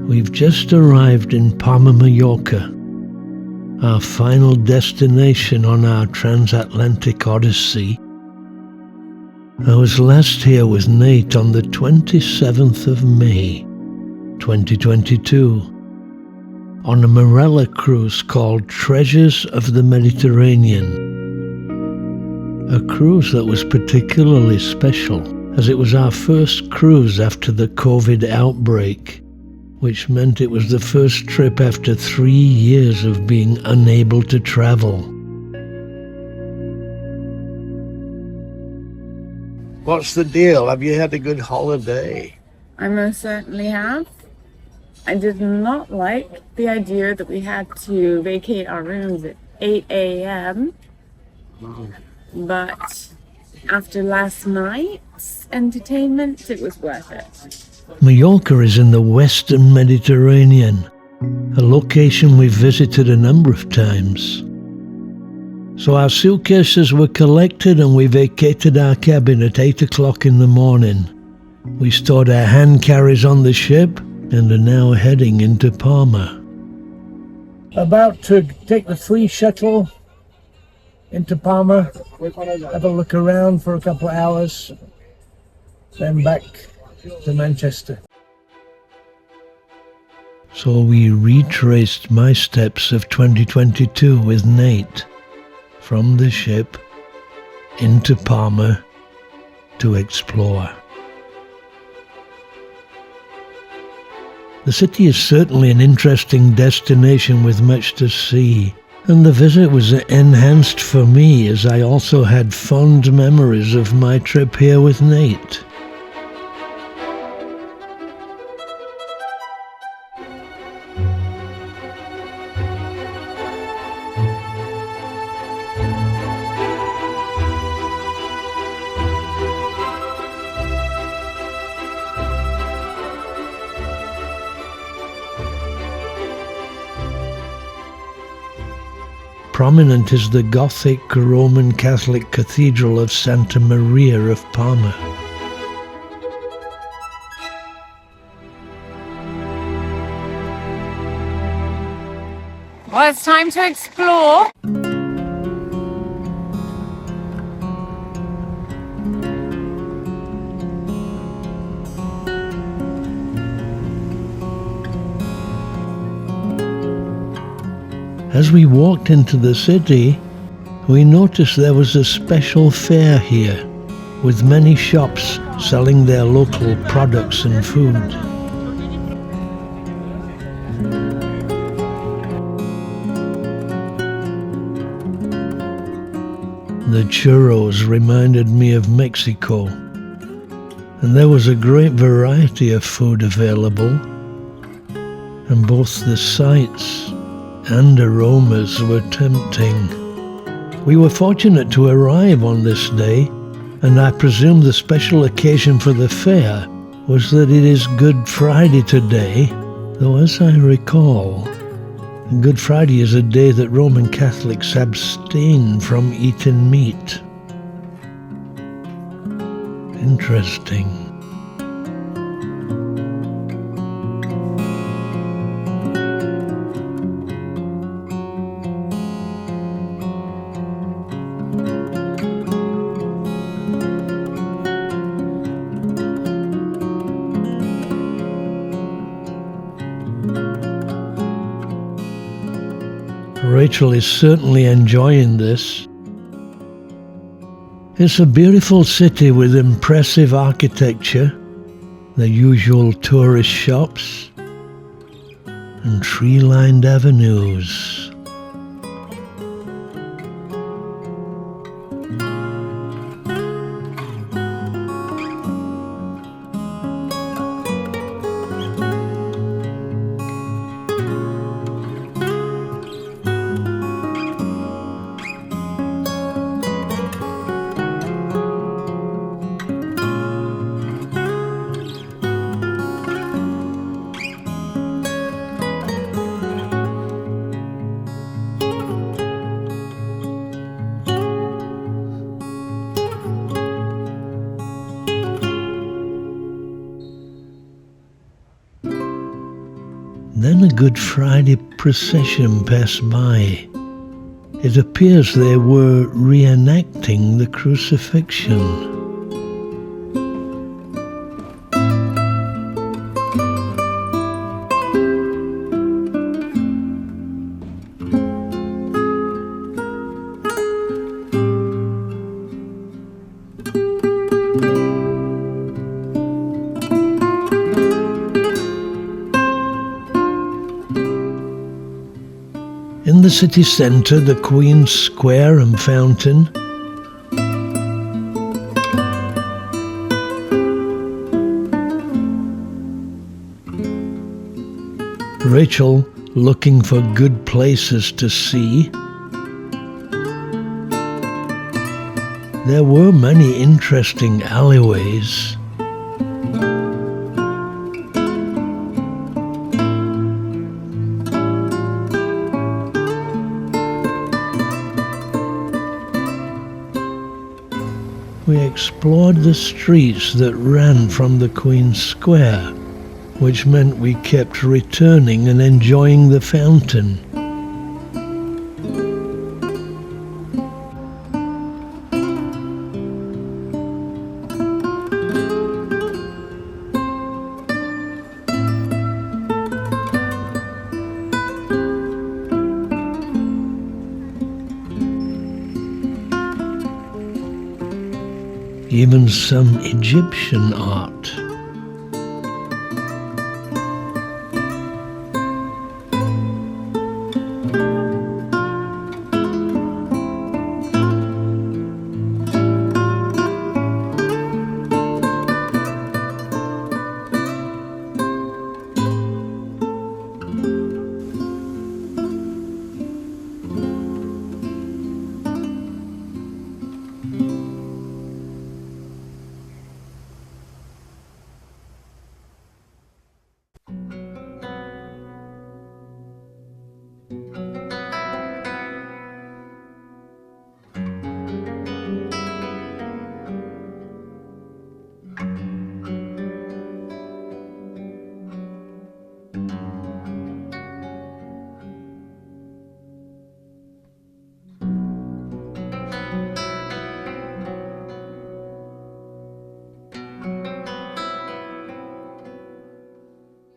We've just arrived in Palma, Majorca, our final destination on our transatlantic odyssey. I was last here with Nate on the 27th of May, 2022, on a Morella cruise called Treasures of the Mediterranean. A cruise that was particularly special, as it was our first cruise after the COVID outbreak, which meant it was the first trip after 3 years of being unable to travel. What's the deal? Have you had a good holiday? I most certainly have. I did not like the idea that we had to vacate our rooms at 8 a.m. But after last night's entertainment, it was worth it. Majorca is in the Western Mediterranean, a location we've visited a number of times. So our suitcases were collected and we vacated our cabin at 8 o'clock in the morning. We stored our hand carries on the ship and are now heading into Palma. About to take the free shuttle into Palma, have a look around for a couple of hours, then back to Manchester. So we retraced my steps of 2022 with Nate, from the ship into Palma to explore. The city is certainly an interesting destination with much to see, and the visit was enhanced for me as I also had fond memories of my trip here with Nate. Prominent is the Gothic Roman Catholic Cathedral of Santa Maria of Palma. Well, it's time to explore. As we walked into the city, we noticed there was a special fair here, with many shops selling their local products and food. The churros reminded me of Mexico, and there was a great variety of food available, and both the sights and aromas were tempting. We were fortunate to arrive on this day, and I presume the special occasion for the fair was that it is Good Friday today, though as I recall, Good Friday is a day that Roman Catholics abstain from eating meat. Interesting. Rachel is certainly enjoying this. It's a beautiful city with impressive architecture, the usual tourist shops, and tree-lined avenues. Then a Good Friday procession passed by. It appears they were reenacting the crucifixion. In the city centre, the Queen's Square and Fountain, Rachel looking for good places to see. There were many interesting alleyways. We explored the streets that ran from the Queen's Square, which meant we kept returning and enjoying the fountain. Even some Egyptian art.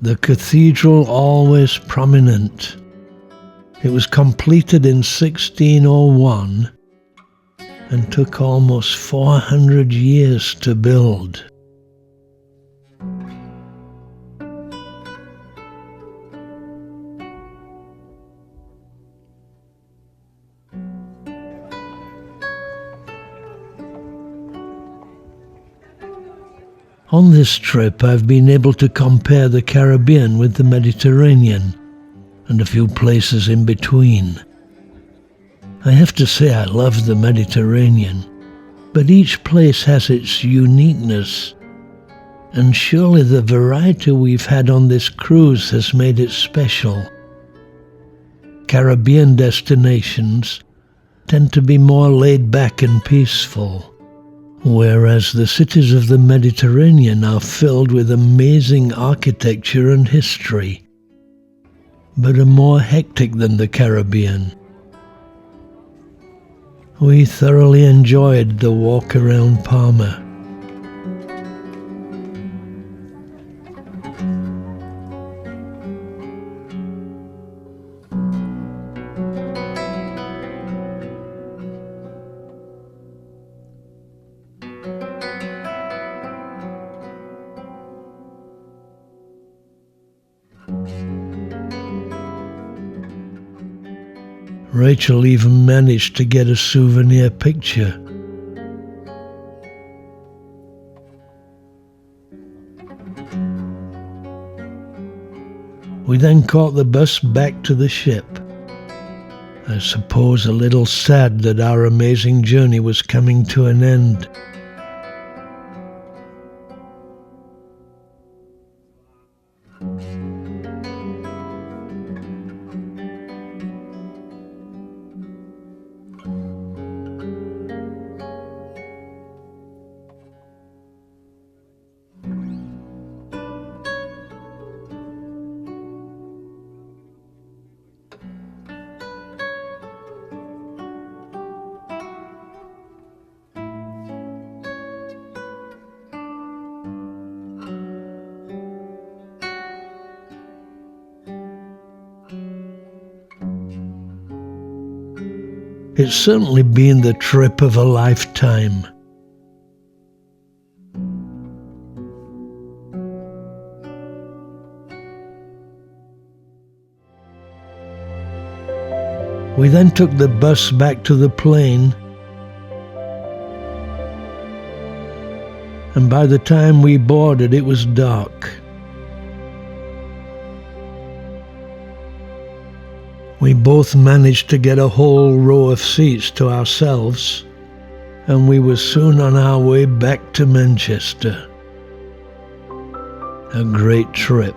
The cathedral always prominent. It was completed in 1601 and took almost 400 years to build. On this trip, I've been able to compare the Caribbean with the Mediterranean and a few places in between. I have to say I love the Mediterranean, but each place has its uniqueness, and surely the variety we've had on this cruise has made it special. Caribbean destinations tend to be more laid back and peaceful, whereas the cities of the Mediterranean are filled with amazing architecture and history, but are more hectic than the Caribbean. We thoroughly enjoyed the walk around Palma. Rachel even managed to get a souvenir picture. We then caught the bus back to the ship. I suppose a little sad that our amazing journey was coming to an end. It's certainly been the trip of a lifetime. We then took the bus back to the plane, and by the time we boarded, it was dark. We both managed to get a whole row of seats to ourselves, and we were soon on our way back to Manchester. A great trip.